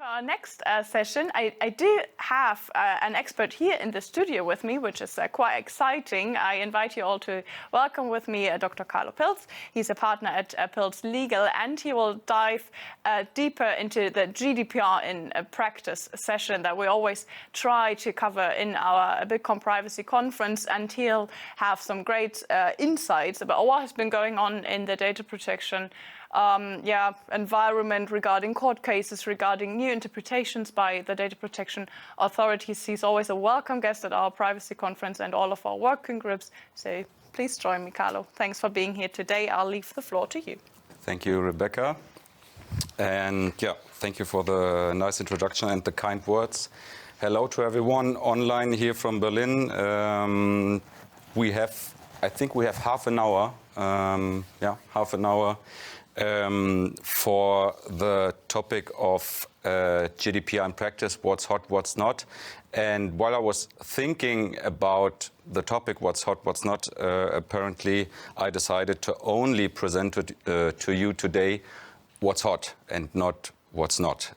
For our next session, I do have an expert here in the studio with me, which is quite exciting. I invite you all to welcome with me Dr. Carlo Piltz. He's a partner at Piltz Legal, and he will dive deeper into the GDPR in a practice session that we always try to cover in our Bitkom Privacy Conference. And he'll have some great insights about what has been going on in the data protection environment regarding court cases, regarding new interpretations by the data protection authorities. He's always a welcome guest at our privacy conference and all of our working groups. So please join me, Carlo. Thanks for being here today. I'll leave the floor to you. Thank you, Rebecca. And thank you for the nice introduction and the kind words. Hello to everyone online here from Berlin. I think we have half an hour. For the topic of GDPR in practice, what's hot, what's not. And while I was thinking about the topic, what's hot, what's not, apparently I decided to only present to you today what's hot and not what's not.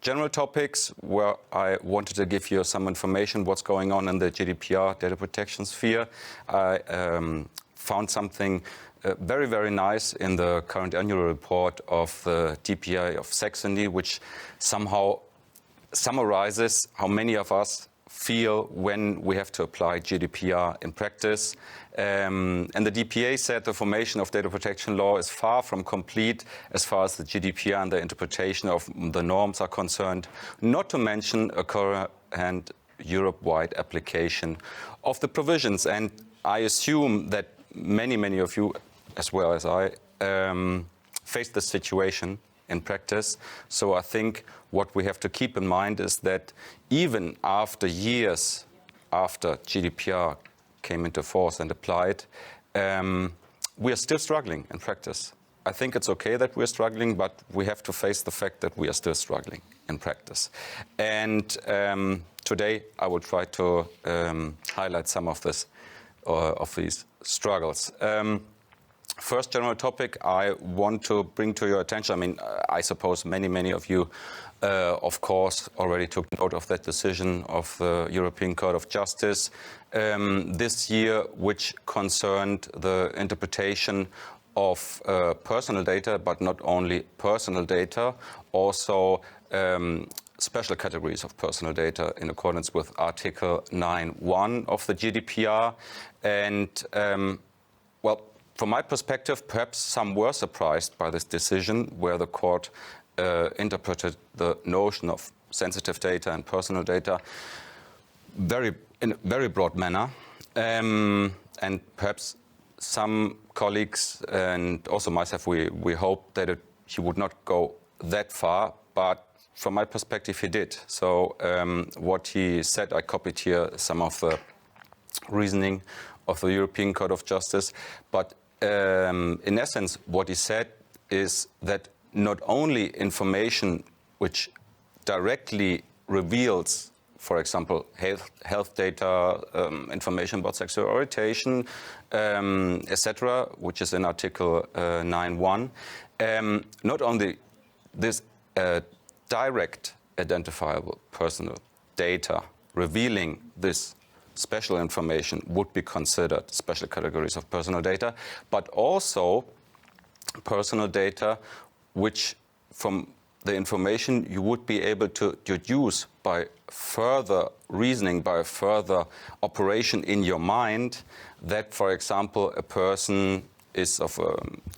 General topics where I wanted to give you some information what's going on in the GDPR data protection sphere. I found something very, very nice in the current annual report of the DPA of Saxony, which somehow summarizes how many of us feel when we have to apply GDPR in practice. And the DPA said the formation of data protection law is far from complete as far as the GDPR and the interpretation of the norms are concerned, not to mention a current Europe-wide application of the provisions. And I assume that many of you, as well as I, face this situation in practice. So I think what we have to keep in mind is that even after years after GDPR came into force and applied, we are still struggling in practice. I think it's okay that we're struggling, but we have to face the fact that we are still struggling in practice. And today I will try to highlight some of these struggles. First general topic I want to bring to your attention. I mean, I suppose many of you, of course, already took note of that decision of the European Court of Justice this year, which concerned the interpretation of personal data, but not only personal data, also special categories of personal data in accordance with Article 9.1 of the GDPR. And, from my perspective, perhaps some were surprised by this decision where the court interpreted the notion of sensitive data and personal data in a very broad manner. And perhaps some colleagues and also myself, we hoped that he would not go that far, but from my perspective, he did. So what he said, I copied here some of the reasoning of the European Court of Justice. But in essence, what he said is that not only information which directly reveals, for example, health data, information about sexual orientation, etc., which is in Article 9.1, not only this direct identifiable personal data revealing this special information would be considered special categories of personal data, but also personal data which from the information you would be able to deduce by further reasoning, by further operation in your mind that, for example, a person is of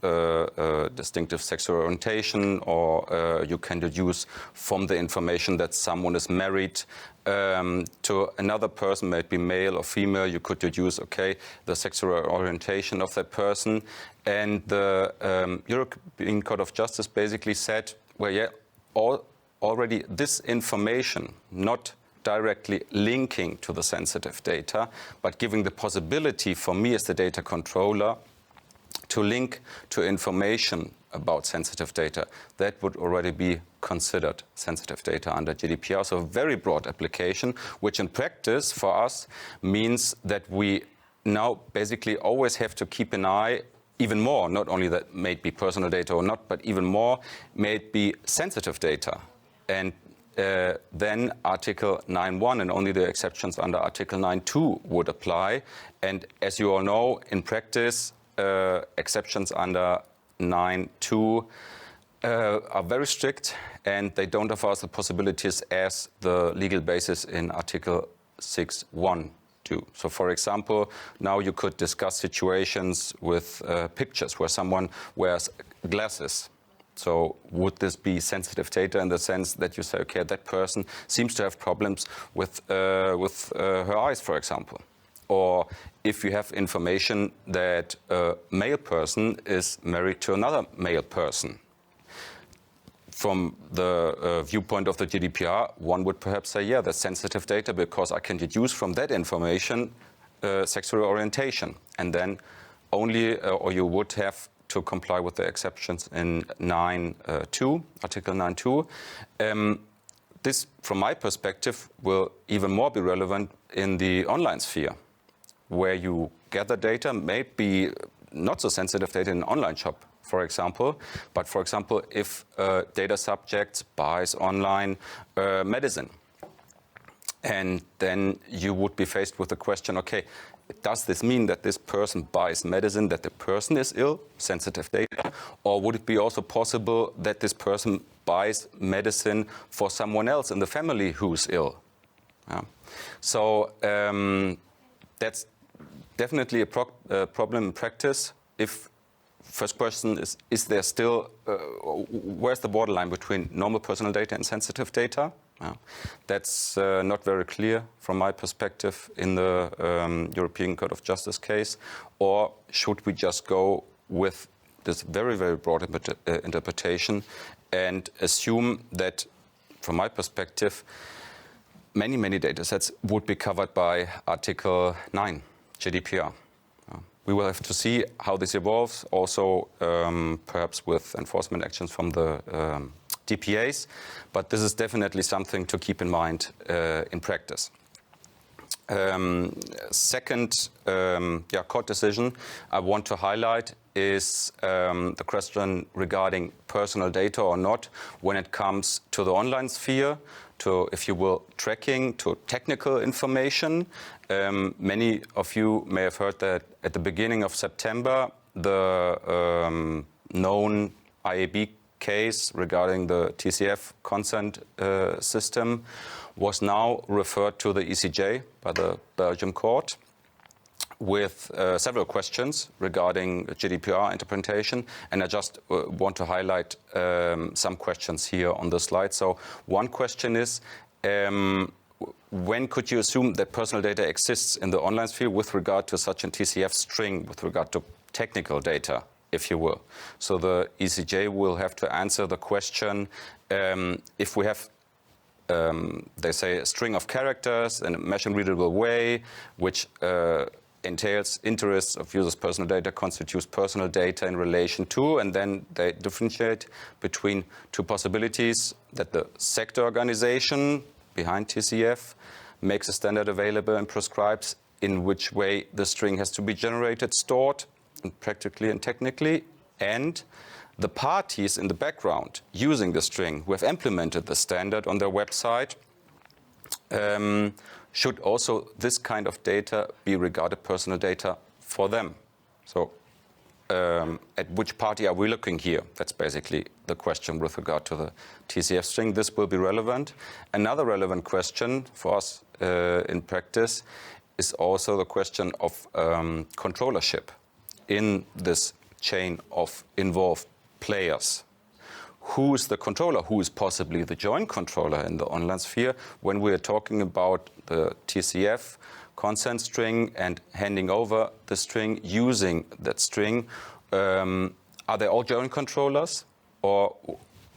a distinctive sexual orientation, or you can deduce from the information that someone is married to another person, may it be male or female. You could deduce, okay, the sexual orientation of that person. And the European Court of Justice basically said, well, already this information, not directly linking to the sensitive data, but giving the possibility for me as the data controller to link to information about sensitive data, that would already be considered sensitive data under GDPR. So a very broad application, which in practice for us means that we now basically always have to keep an eye even more, not only that may it be personal data or not, but even more, may it be sensitive data. And then Article 9.1 and only the exceptions under Article 9.2 would apply. And as you all know, in practice, exceptions under 9.2 are very strict, and they don't offer us the possibilities as the legal basis in Article 6.1 do. So, for example, now you could discuss situations with pictures where someone wears glasses. So would this be sensitive data in the sense that you say, okay, that person seems to have problems with her eyes, for example? Or if you have information that a male person is married to another male person. From the viewpoint of the GDPR, one would perhaps say, yeah, that's sensitive data because I can deduce from that information sexual orientation. And then only, or you would have to comply with the exceptions in 9.2, Article 9.2. This, from my perspective, will even more be relevant in the online sphere, where you gather data, maybe not so sensitive data in an online shop, for example, but for example, if a data subject buys online medicine, and then you would be faced with the question, okay, does this mean that this person buys medicine, that the person is ill, sensitive data, or would it be also possible that this person buys medicine for someone else in the family who's ill? Yeah. So that's definitely a problem in practice. If first question is there still, where's the borderline between normal personal data and sensitive data? That's not very clear from my perspective in the European Court of Justice case. Or should we just go with this very, very broad interpretation and assume that, from my perspective, many, many data sets would be covered by Article 9, GDPR. We will have to see how this evolves, also perhaps with enforcement actions from the DPAs, but this is definitely something to keep in mind in practice. Second court decision I want to highlight is the question regarding personal data or not when it comes to the online sphere, to, if you will, tracking, to technical information. Many of you may have heard that at the beginning of September, the known IAB case regarding the TCF consent system was now referred to the ECJ by the Belgian court with several questions regarding GDPR interpretation, and I just want to highlight some questions here on the slide. So one question is, when could you assume that personal data exists in the online sphere with regard to such a TCF string, with regard to technical data, if you will? So the ECJ will have to answer the question, if we have, they say, a string of characters in a machine-readable way, which entails interests of users' personal data, constitutes personal data in relation to, and then they differentiate between two possibilities, that the sector organization behind TCF makes a standard available and prescribes in which way the string has to be generated, stored, and practically and technically, and the parties in the background using the string who have implemented the standard on their website should also this kind of data be regarded personal data for them. So at which party are we looking here? That's basically the question with regard to the TCF string. This will be relevant. Another relevant question for us in practice is also the question of controllership in this chain of involved players. Who is the controller? Who is possibly the joint controller in the online sphere when we are talking about the TCF consent string and handing over the string, using that string? Are they all joint controllers, or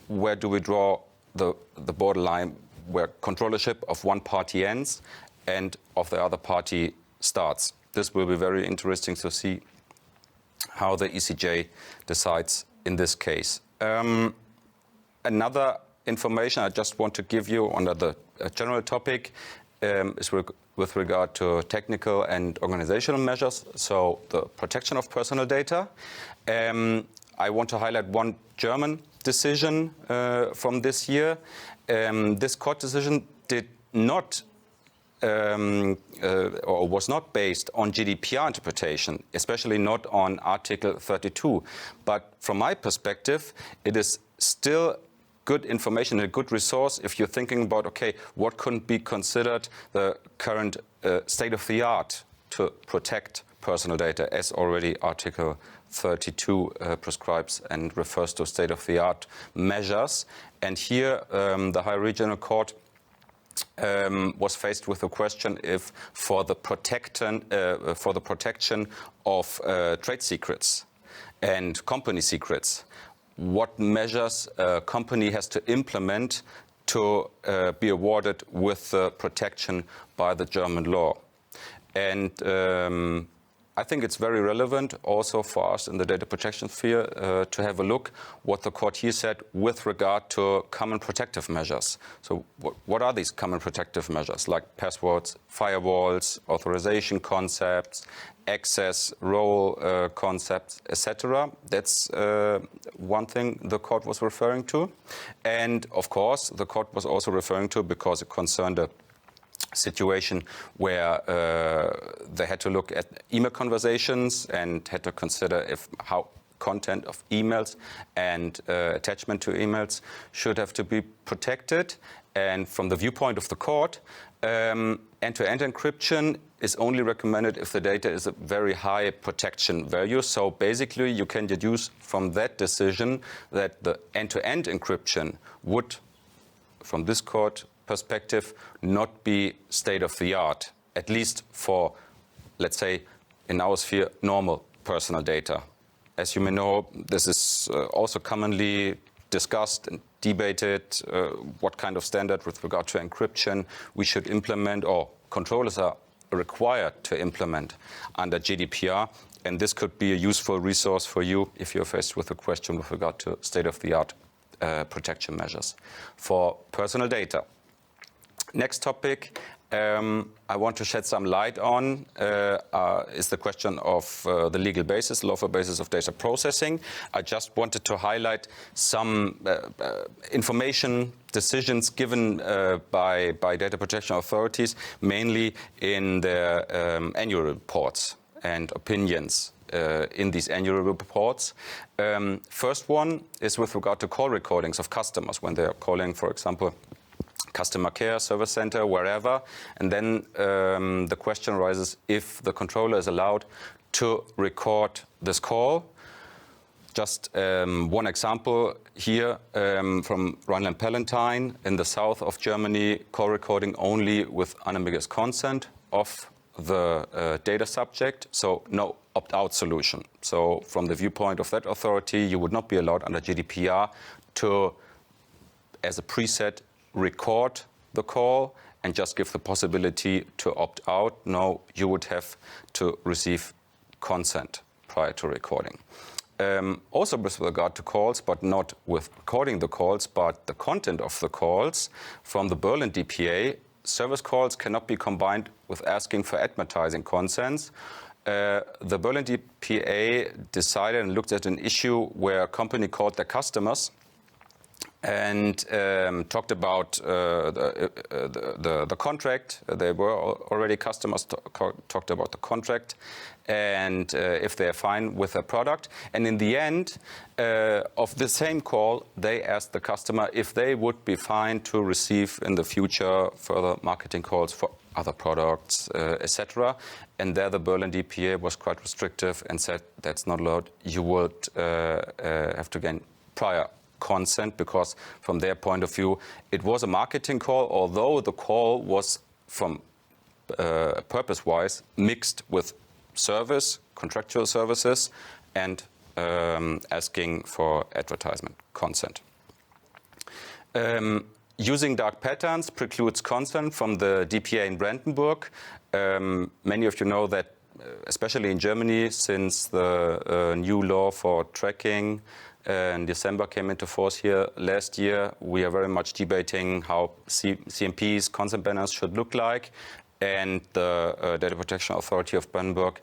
where do we draw the borderline where controllership of one party ends and of the other party starts? This will be very interesting to see how the ECJ decides in this case. Another information I just want to give you under the general topic is with regard to technical and organizational measures, so the protection of personal data. I want to highlight one German decision from this year. This court decision did not or was not based on GDPR interpretation, especially not on Article 32. But from my perspective, it is still good information, a good resource if you're thinking about, okay, what couldn't be considered the current state of the art to protect personal data, as already Article 32 prescribes and refers to state of the art measures. And here the High Regional Court was faced with the question if for the protection of trade secrets and company secrets, what measures a company has to implement to be awarded with protection by the German law. And I think it's very relevant also for us in the data protection sphere to have a look what the court here said with regard to common protective measures. So what are these common protective measures, like passwords, firewalls, authorization concepts, access role concepts, etc. That's one thing the court was referring to. And of course, the court was also referring to, because it concerned a situation where they had to look at email conversations and had to consider how content of emails and attachment to emails should have to be protected. And from the viewpoint of the court, end-to-end encryption is only recommended if the data is a very high protection value. So basically, you can deduce from that decision that the end-to-end encryption would, from this court perspective, not be state-of-the-art, at least for, let's say, in our sphere, normal personal data. As you may know, this is also commonly discussed and debated, what kind of standard with regard to encryption we should implement, or controllers are required to implement under GDPR. And this could be a useful resource for you if you're faced with a question with regard to state-of-the-art protection measures for personal data. Next topic I want to shed some light on is the question of the legal basis, lawful basis of data processing. I just wanted to highlight some information decisions given by data protection authorities, mainly in their annual reports and opinions in these annual reports. First one is with regard to call recordings of customers when they are calling, for example, customer care, service center, wherever. And then the question arises if the controller is allowed to record this call. Just one example here from Rhineland-Palatinate in the south of Germany, call recording only with unambiguous consent of the data subject, so no opt-out solution. So from the viewpoint of that authority, you would not be allowed under GDPR to, as a preset, record the call and just give the possibility to opt out. No, you would have to receive consent prior to recording. Also with regard to calls, but not with recording the calls, but the content of the calls, from the Berlin DPA, service calls cannot be combined with asking for advertising consents. The Berlin DPA decided and looked at an issue where a company called their customers and talked about the contract. They were already customers, talked about the contract and if they're fine with the product. And in the end of the same call, they asked the customer if they would be fine to receive in the future further marketing calls for other products, etc. And there the Berlin DPA was quite restrictive and said that's not allowed. You would have to gain prior consent, because from their point of view it was a marketing call, although the call was from purpose-wise mixed with service, contractual services, and asking for advertisement consent. Using dark patterns precludes consent from the DPA in Brandenburg. Many of you know that, especially in Germany, since the new law for tracking in December came into force here last year. We are very much debating how CMPs, consent banners, should look like. And the Data Protection Authority of Brandenburg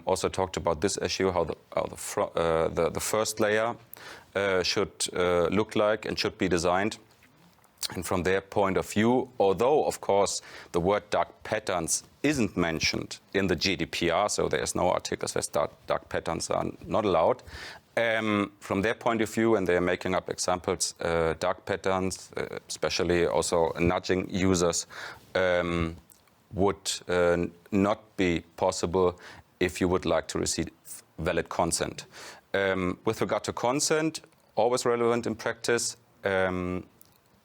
also talked about this issue, how the first layer should look like and should be designed. And from their point of view, although, of course, the word dark patterns isn't mentioned in the GDPR, so there's no articles where dark patterns are not allowed, from their point of view, and they're making up examples, dark patterns, especially also nudging users, would not be possible if you would like to receive valid consent. With regard to consent, always relevant in practice,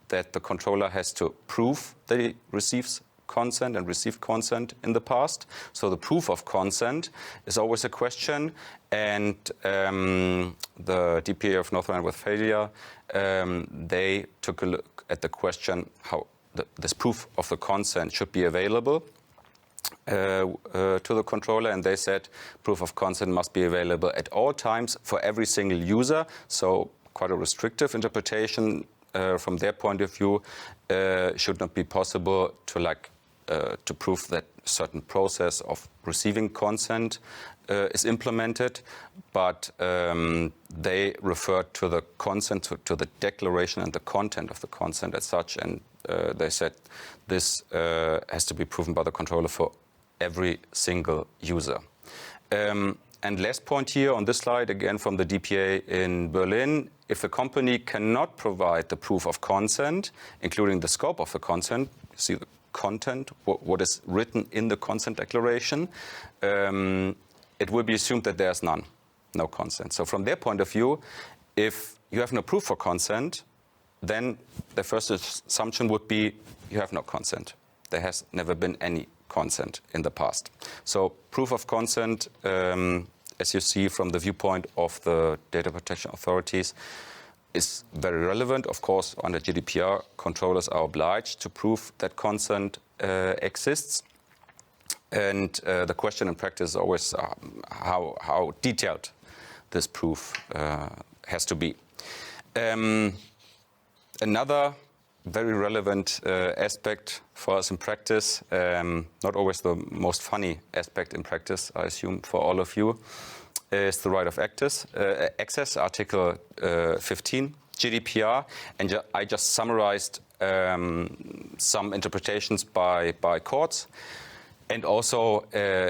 that the controller has to prove that he receives consent and received consent in the past. So the proof of consent is always a question. And the DPA of North Rhine-Westphalia, they took a look at the question how this proof of the consent should be available to the controller, and they said proof of consent must be available at all times for every single user. So quite a restrictive interpretation. From their point of view, should not be possible to prove that certain process of receiving consent is implemented, but they referred to the consent, to the declaration and the content of the consent as such, and they said this has to be proven by the controller for every single user. And last point here on this slide, again from the DPA in Berlin, if the company cannot provide the proof of consent, including the scope of the consent, you see the content, what is written in the consent declaration, it will be assumed that there's no consent. So from their point of view, if you have no proof for consent, then the first assumption would be you have no consent. There has never been any consent in the past. So proof of consent, as you see from the viewpoint of the data protection authorities, is very relevant. Of course, under GDPR, controllers are obliged to prove that consent exists. And the question in practice is always how detailed this proof has to be. Another very relevant aspect for us in practice, not always the most funny aspect in practice, I assume, for all of you, is the right of access, Article 15, GDPR. And I just summarized some interpretations by courts, and also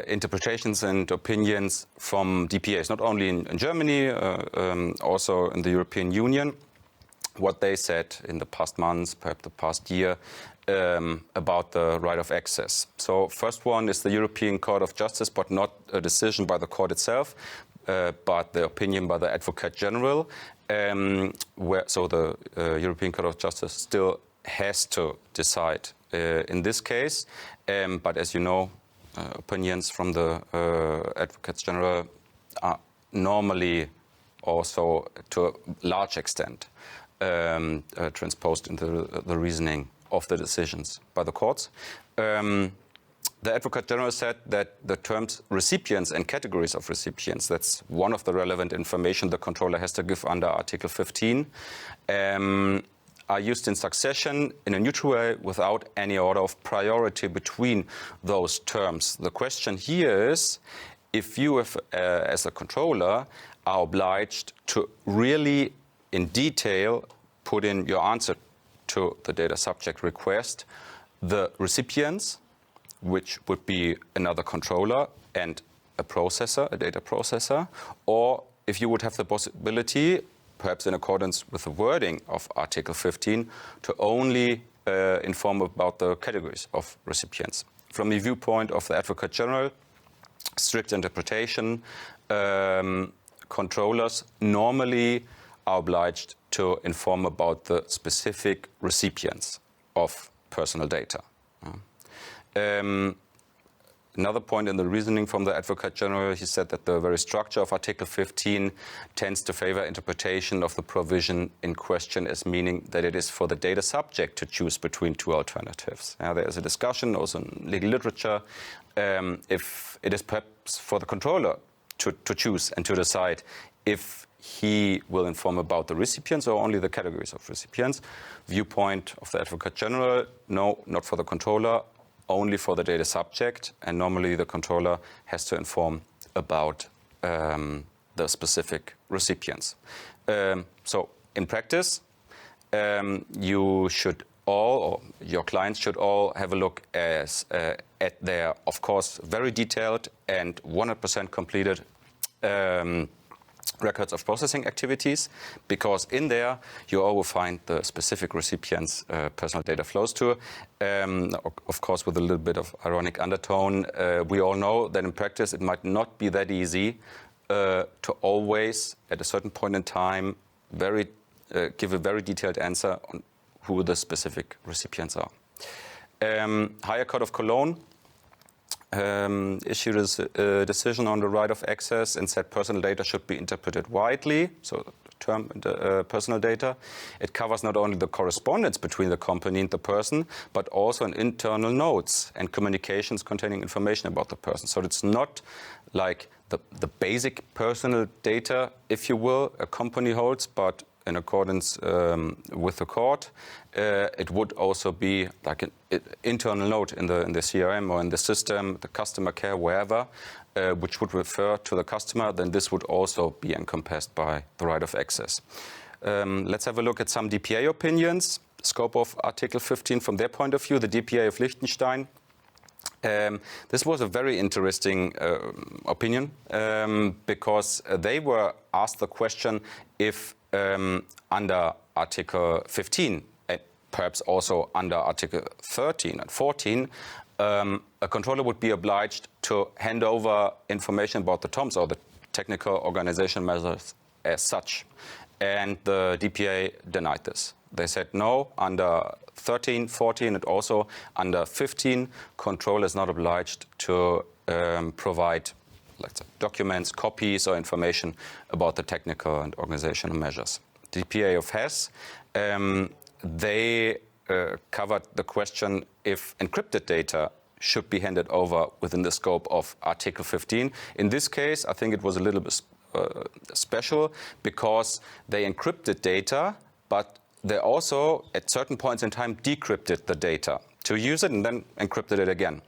interpretations and opinions from DPAs, not only in Germany, also in the European Union, what they said in the past months, perhaps the past year, about the right of access. So first one is the European Court of Justice, but not a decision by the court itself, but the opinion by the Advocate General. So the European Court of Justice still has to decide in this case. But as you know, opinions from the Advocates General are normally also to a large extent transposed into the reasoning of the decisions by the courts. The Advocate General said that the terms recipients and categories of recipients, that's one of the relevant information the controller has to give under Article 15, are used in succession in a neutral way without any order of priority between those terms. The question here is if you, as a controller, are obliged to really in detail put in your answer to the data subject request the recipients, which would be another controller and a processor, a data processor, or if you would have the possibility, perhaps in accordance with the wording of Article 15, to only inform about the categories of recipients. From the viewpoint of the Advocate General, strict interpretation, controllers normally are obliged to inform about the specific recipients of personal data. Another point in the reasoning from the Advocate General, he said that the very structure of Article 15 tends to favor interpretation of the provision in question as meaning that it is for the data subject to choose between two alternatives. Now, there is a discussion also in legal literature if it is perhaps for the controller to choose and to decide if he will inform about the recipients or only the categories of recipients. Viewpoint of the Advocate General, no, not for the controller, only for the data subject. And normally the controller has to inform about the specific recipients. So in practice, you should all, or your clients should all have a look at their, of course, very detailed and 100% completed records of processing activities, because in there you all will find the specific recipient's personal data flows to. Of course, with a little bit of ironic undertone, we all know that in practice it might not be that easy to always, at a certain point in time, give a very detailed answer on who the specific recipients are. Higher Court of Cologne issued a decision on the right of access and said personal data should be interpreted widely. So the term personal data, it covers not only the correspondence between the company and the person, but also in internal notes and communications containing information about the person. So it's not like the basic personal data, if you will, a company holds, but in accordance with the court, it would also be like an internal note in the CRM or in the system, the customer care, wherever, which would refer to the customer. Then this would also be encompassed by the right of access. Let's have a look at some DPA opinions. Scope of Article 15 from their point of view. The DPA of Liechtenstein. This was a very interesting opinion because they were asked the question if under Article 15, and perhaps also under Article 13 and 14, a controller would be obliged to hand over information about the TOMs or the technical organization measures as such. And the DPA denied this. They said no, under 13, 14, and also under 15, controller is not obliged to provide, let's say, documents, copies, or information about the technical and organizational measures. DPA of Hesse, they covered the question if encrypted data should be handed over within the scope of Article 15. In this case, I think it was a little bit special because they encrypted data, but they also, at certain points in time, decrypted the data to use it and then encrypted it again.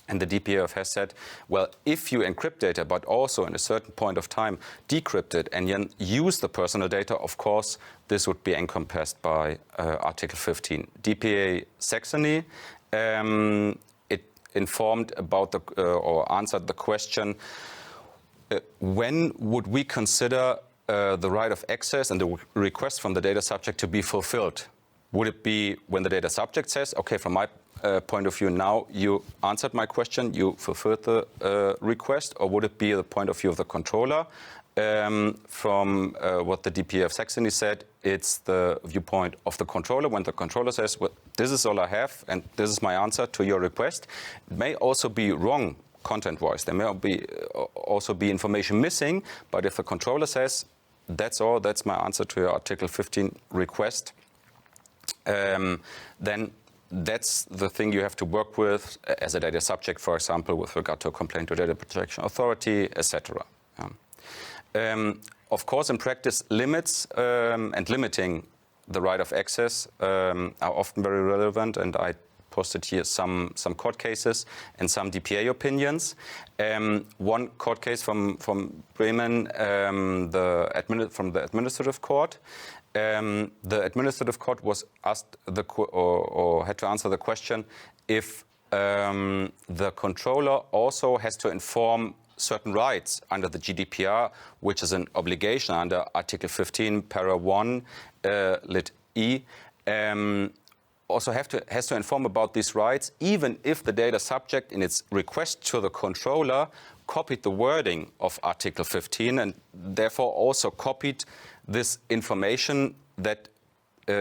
And the DPA of Hesse said, well, if you encrypt data, but also in a certain point of time decrypt it and then use the personal data, of course, this would be encompassed by Article 15. DPA Saxony, it informed about or answered the question, when would we consider the right of access and the request from the data subject to be fulfilled? Would it be when the data subject says, okay, from my point of view now, you answered my question, you fulfilled the request, or would it be the point of view of the controller? From what the DPA of Saxony said, it's the viewpoint of the controller. When the controller says, well, this is all I have and this is my answer to your request, it may also be wrong content-wise. There may also be information missing, but if the controller says, that's all, that's my answer to your Article 15 request, then that's the thing you have to work with as a data subject, for example, with regard to a complaint to Data Protection Authority, etc. Of course, in practice, limits and limiting the right of access are often very relevant, and I posted here some court cases and some DPA opinions. One court case from Bremen, from the administrative court. The administrative court was asked or had to answer the question if the controller also has to inform certain rights under the GDPR, which is an obligation under Article 15, para 1, lit E. Also has to inform about these rights, even if the data subject in its request to the controller copied the wording of Article 15 and therefore also copied this information that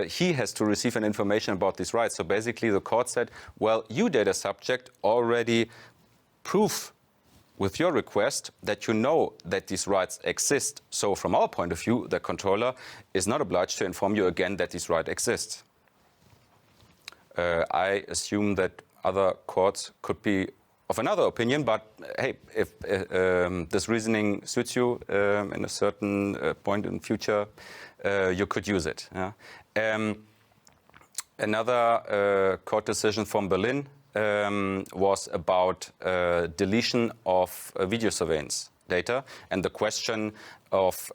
he has to receive an information about these rights. So basically the court said, well, you data subject already prove with your request that you know that these rights exist. So from our point of view, the controller is not obliged to inform you again that these rights exist. I assume that other courts could be of another opinion, but hey, if this reasoning suits you in a certain point in the future, you could use it. Yeah? Another court decision from Berlin was about deletion of video surveillance data and the question of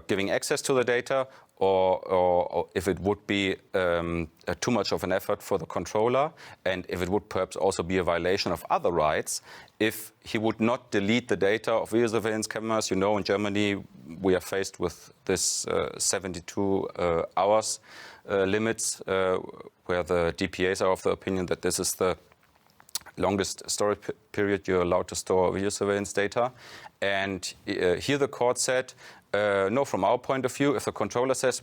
giving access to the data or if it would be too much of an effort for the controller and if it would perhaps also be a violation of other rights if he would not delete the data of video surveillance cameras. You know, in Germany we are faced with this 72 hours limits where the DPAs are of the opinion that this is the longest storage period you're allowed to store video surveillance data. And here the court said, no, from our point of view, if the controller says,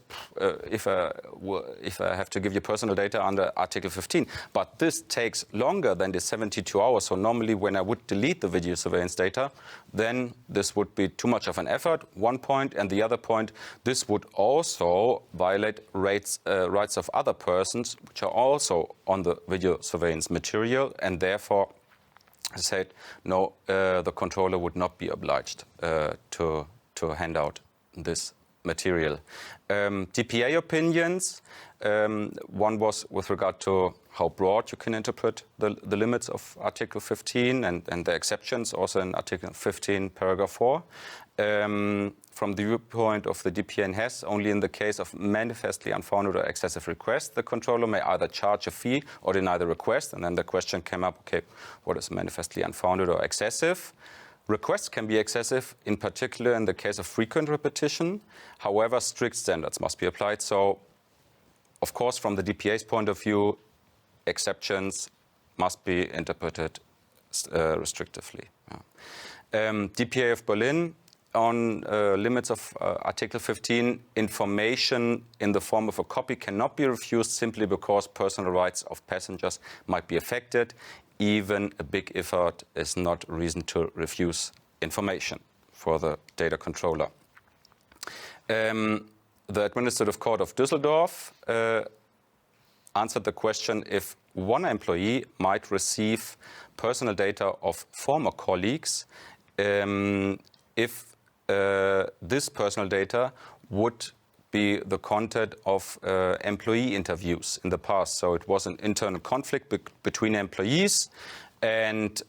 if I have to give you personal data under Article 15, but this takes longer than the 72 hours, so normally when I would delete the video surveillance data, then this would be too much of an effort, one point, and the other point, this would also violate rights of other persons, which are also on the video surveillance material, and therefore said, no, the controller would not be obliged to hand out this material. DPA opinions, one was with regard to how broad you can interpret the limits of Article 15 and the exceptions also in Article 15, paragraph 4. From the viewpoint of the DPA and Hess, only in the case of manifestly unfounded or excessive request, the controller may either charge a fee or deny the request. And then the question came up, okay, what is manifestly unfounded or excessive? Requests can be excessive, in particular in the case of frequent repetition. However, strict standards must be applied. So, of course, from the DPA's point of view, exceptions must be interpreted restrictively. Yeah. DPA of Berlin on limits of Article 15, information in the form of a copy cannot be refused simply because personal rights of passengers might be affected. Even a big effort is not reason to refuse information for the data controller. The Administrative Court of Düsseldorf answered the question if one employee might receive personal data of former colleagues if this personal data would be the content of employee interviews in the past. So it was an internal conflict between employees, and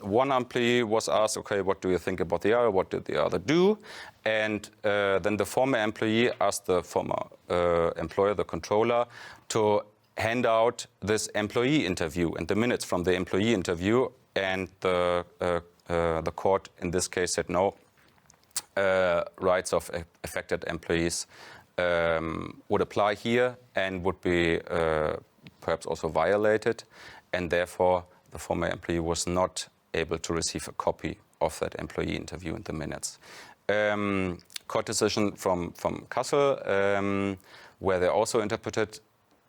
one employee was asked, okay, what do you think about the other? What did the other do? And then the former employee asked the former employer, the controller, to hand out this employee interview and the minutes from the employee interview, and the court in this case said no. Rights of affected employees would apply here and would be perhaps also violated, and therefore the former employee was not able to receive a copy of that employee interview in the minutes. Court decision from Kassel, where they also interpreted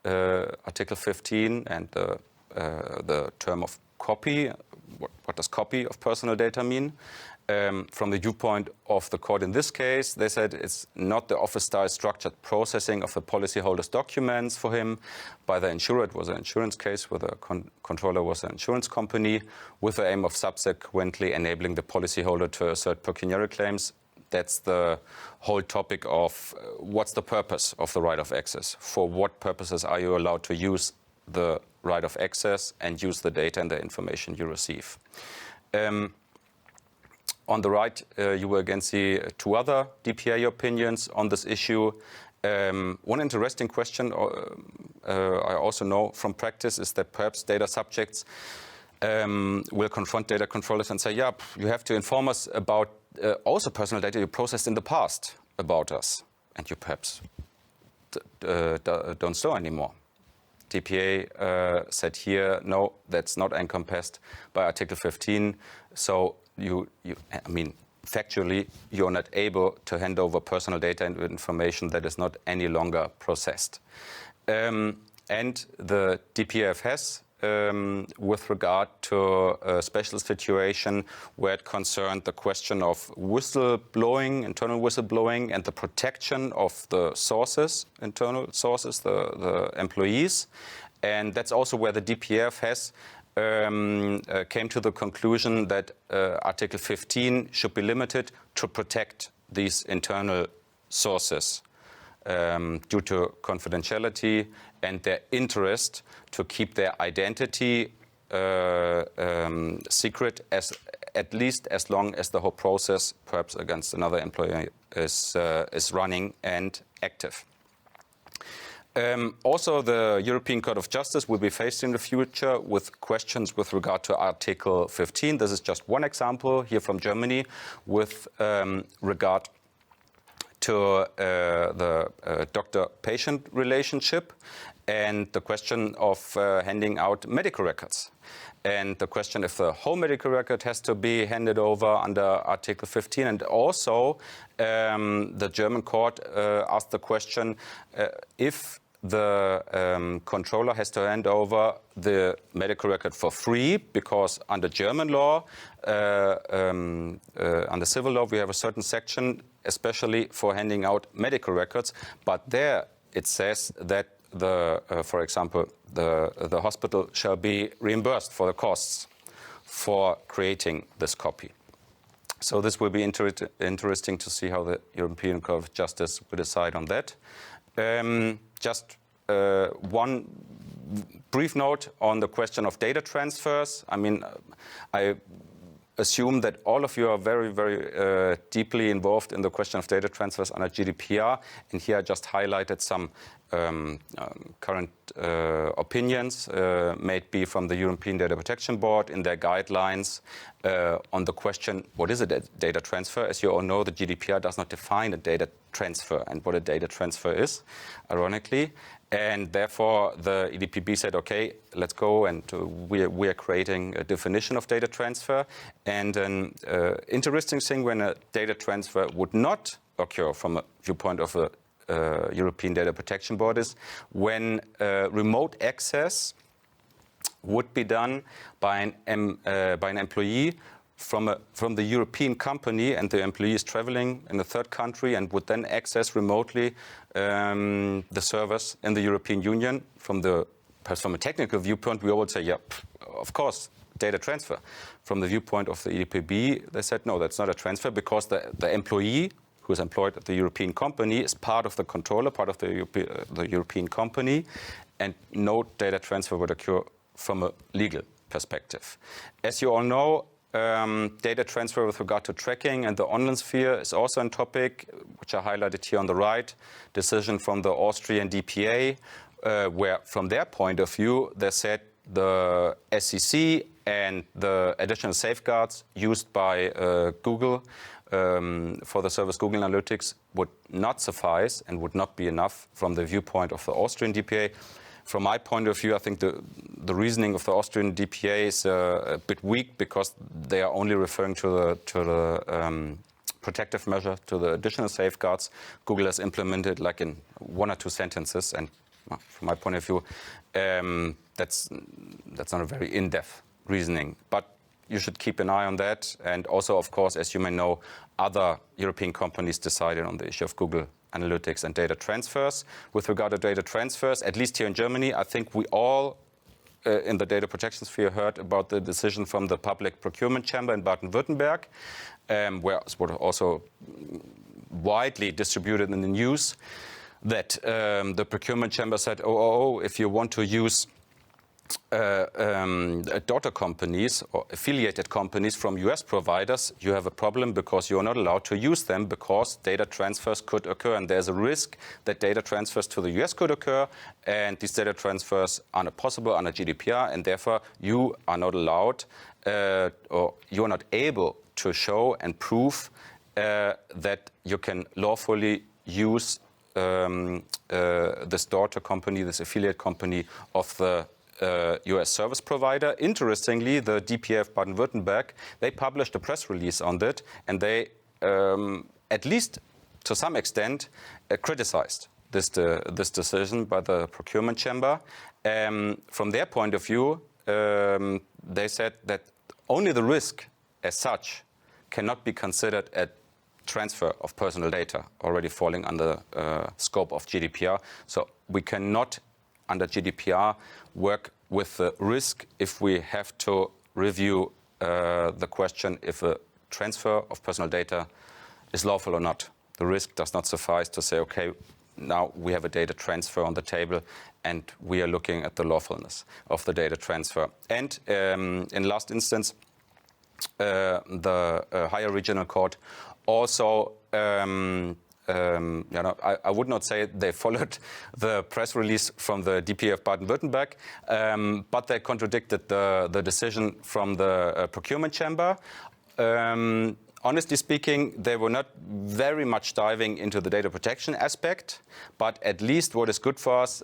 Article 15 and the term of copy. What does copy of personal data mean? From the viewpoint of the court in this case, they said it's not the office-style structured processing of the policyholder's documents for him by the insurer. It was an insurance case where the controller was an insurance company with the aim of subsequently enabling the policyholder to assert pecuniary claims. That's the whole topic of what's the purpose of the right of access? For what purposes are you allowed to use the right of access and use the data and the information you receive? On the right, you will again see two other DPA opinions on this issue. One interesting question I also know from practice is that perhaps data subjects will confront data controllers and say, yeah, you have to inform us about also personal data you processed in the past about us, and you perhaps don't store anymore. DPA said here, no, that's not encompassed by Article 15. So I mean, factually, you're not able to hand over personal data and information that is not any longer processed. And the DPA has, with regard to a special situation where it concerned the question of whistleblowing, internal whistleblowing, and the protection of the sources, internal sources, the employees. And that's also where the DPA has came to the conclusion that Article 15 should be limited to protect these internal sources due to confidentiality and their interest to keep their identity secret at least as long as the whole process, perhaps against another employee, is running and active. Also, the European Court of Justice will be faced in the future with questions with regard to Article 15. This is just one example here from Germany with regard to the doctor-patient relationship and the question of handing out medical records. And the question if the whole medical record has to be handed over under Article 15. And also, the German court asked the question if the controller has to hand over the medical record for free, because under German law, under civil law, we have a certain section, especially for handing out medical records. But there it says that for example, the hospital shall be reimbursed for the costs for creating this copy. So this will be interesting to see how the European Court of Justice will decide on that. Just one brief note on the question of data transfers. I mean, I assume that all of you are very, very deeply involved in the question of data transfers under GDPR. And here I just highlighted some current opinions, maybe from the European Data Protection Board in their guidelines on the question, what is a data transfer? As you all know, the GDPR does not define a data transfer and what a data transfer is, ironically. And therefore, the EDPB said, okay, let's go, and we are creating a definition of data transfer. And an interesting thing when a data transfer would not occur from a viewpoint of a European Data Protection Board is when remote access would be done by an employee from the European company, and the employee is traveling in a third country and would then access remotely the servers in the European Union. Perhaps from a technical viewpoint, we all would say, yeah, of course, data transfer. From the viewpoint of the EDPB, they said, no, that's not a transfer, because the employee who is employed at the European company is part of the controller, part of the European company, and no data transfer would occur from a legal perspective. As you all know, data transfer with regard to tracking and the online sphere is also a topic which I highlighted here on the right. Decision from the Austrian DPA, where from their point of view, they said the SEC and the additional safeguards used by Google for the service Google Analytics would not suffice and would not be enough from the viewpoint of the Austrian DPA. From my point of view, I think the reasoning of the Austrian DPA is a bit weak, because they are only referring to the protective measure, to the additional safeguards Google has implemented, like in one or two sentences. And from my point of view, that's not a very in-depth reasoning. But you should keep an eye on that. And also, of course, as you may know, other European companies decided on the issue of Google Analytics and data transfers. With regard to data transfers, at least here in Germany, I think we all in the data protection sphere heard about the decision from the Public Procurement Chamber in Baden-Württemberg, where it was also widely distributed in the news that the procurement chamber said, if you want to use daughter companies or affiliated companies from US providers, you have a problem, because you are not allowed to use them, because data transfers could occur, and there's a risk that data transfers to the US could occur, and these data transfers are not possible under GDPR, and therefore you are not allowed or you are not able to show and prove that you can lawfully use this daughter company, this affiliate company of the US service provider. Interestingly, the DPA of Baden-Württemberg, they published a press release on that, and they, at least to some extent, criticized this decision by the procurement chamber. From their point of view, they said that only the risk as such cannot be considered a transfer of personal data, already falling under scope of GDPR. So we cannot, under GDPR, work with the risk if we have to review the question if a transfer of personal data is lawful or not. The risk does not suffice to say, okay, now we have a data transfer on the table and we are looking at the lawfulness of the data transfer. And in last instance, the higher regional court also, I would not say they followed the press release from the DPA of Baden-Württemberg, but they contradicted the decision from the procurement chamber. Honestly speaking, they were not very much diving into the data protection aspect, but at least what is good for us,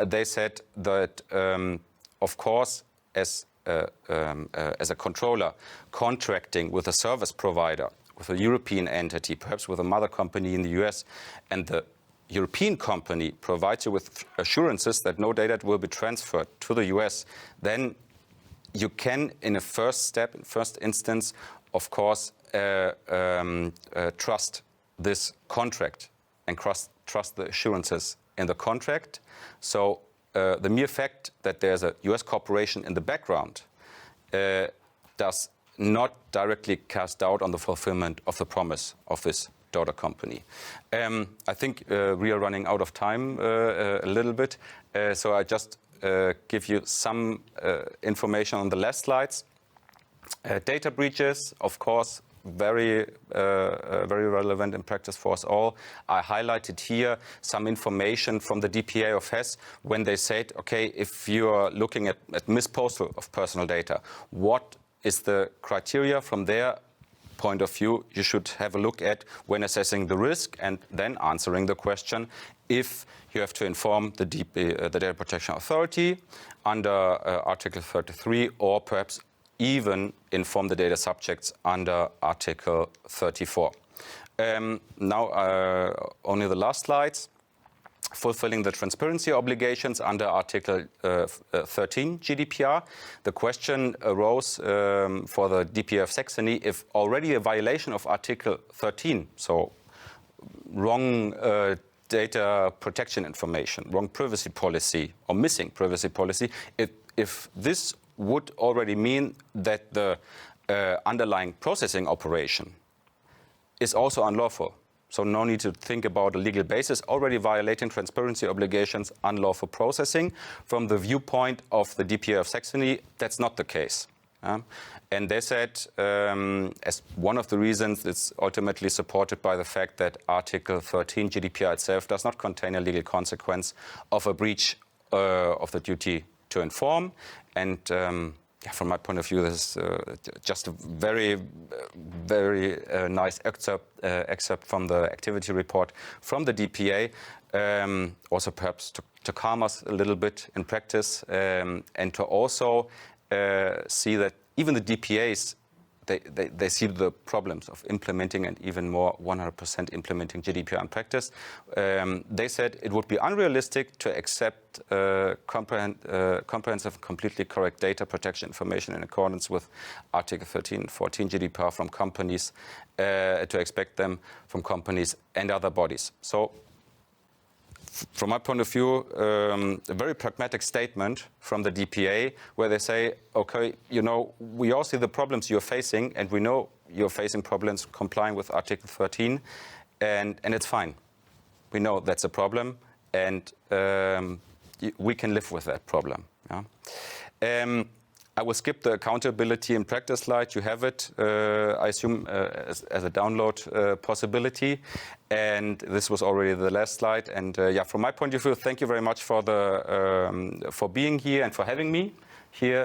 they said that, of course, as a controller contracting with a service provider, with a European entity, perhaps with a mother company in the US, and the European company provides you with assurances that no data will be transferred to the US, then you can, in a first step, in first instance, of course, trust this contract and trust the assurances in the contract. So the mere fact that there's a US corporation in the background does not directly cast doubt on the fulfillment of the promise of this daughter company. I think we are running out of time a little bit, so I just give you some information on the last slides. Data breaches, of course, very relevant in practice for us all. I highlighted here some information from the DPA of Hesse when they said, okay, if you are looking at mispostal of personal data, what is the criteria from their point of view you should have a look at when assessing the risk and then answering the question if you have to inform the Data Protection Authority under Article 33 or perhaps even inform the data subjects under Article 34. Now, only the last slides. Fulfilling the transparency obligations under Article 13 GDPR. The question arose for the DPA of Saxony if already a violation of Article 13, so wrong data protection information, wrong privacy policy or missing privacy policy, if this would already mean that the underlying processing operation is also unlawful. So no need to think about a legal basis, already violating transparency obligations, unlawful processing. From the viewpoint of the DPA of Saxony, that's not the case. And they said, as one of the reasons, it's ultimately supported by the fact that Article 13 GDPR itself does not contain a legal consequence of a breach of the duty to inform. And from my point of view, this is just a very nice excerpt from the activity report from the DPA, also perhaps to calm us a little bit in practice and to also see that even the DPAs, they see the problems of implementing and even more 100% implementing GDPR in practice. They said it would be unrealistic to accept comprehensive, completely correct data protection information in accordance with Article 13 and 14 GDPR from companies, to expect them from companies and other bodies. So, from my point of view, a very pragmatic statement from the DPA where they say, okay, we all see the problems you're facing and we know you're facing problems complying with Article 13 and it's fine. We know that's a problem and we can live with that problem. Yeah? I will skip the accountability in practice slide. You have it, I assume, as a download possibility. And this was already the last slide. And from my point of view, thank you very much for being here and for having me here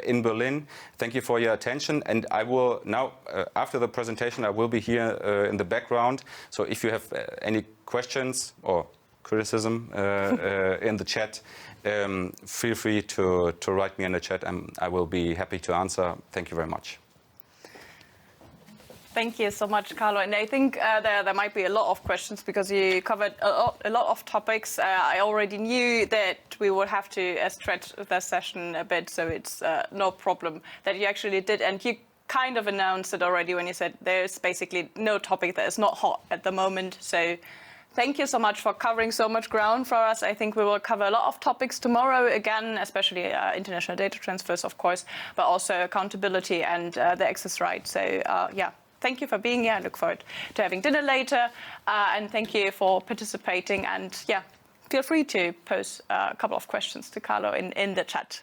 in Berlin. Thank you for your attention. And I will now, after the presentation, I will be here in the background. So if you have any questions or criticism in the chat, feel free to write me in the chat and I will be happy to answer. Thank you very much. Thank you so much, Carlo. And I think there might be a lot of questions because you covered a lot of topics. I already knew that we would have to stretch the session a bit, so it's no problem that you actually did. And you kind of announced it already when you said there's basically no topic that is not hot at the moment. So Thank you so much for covering so much ground for us. I think we will cover a lot of topics tomorrow again, especially international data transfers, of course, but also accountability and the access rights. So, yeah, thank you for being here. I look forward to having dinner later. And thank you for participating. And, yeah, feel free to pose a couple of questions to Carlo in the chat.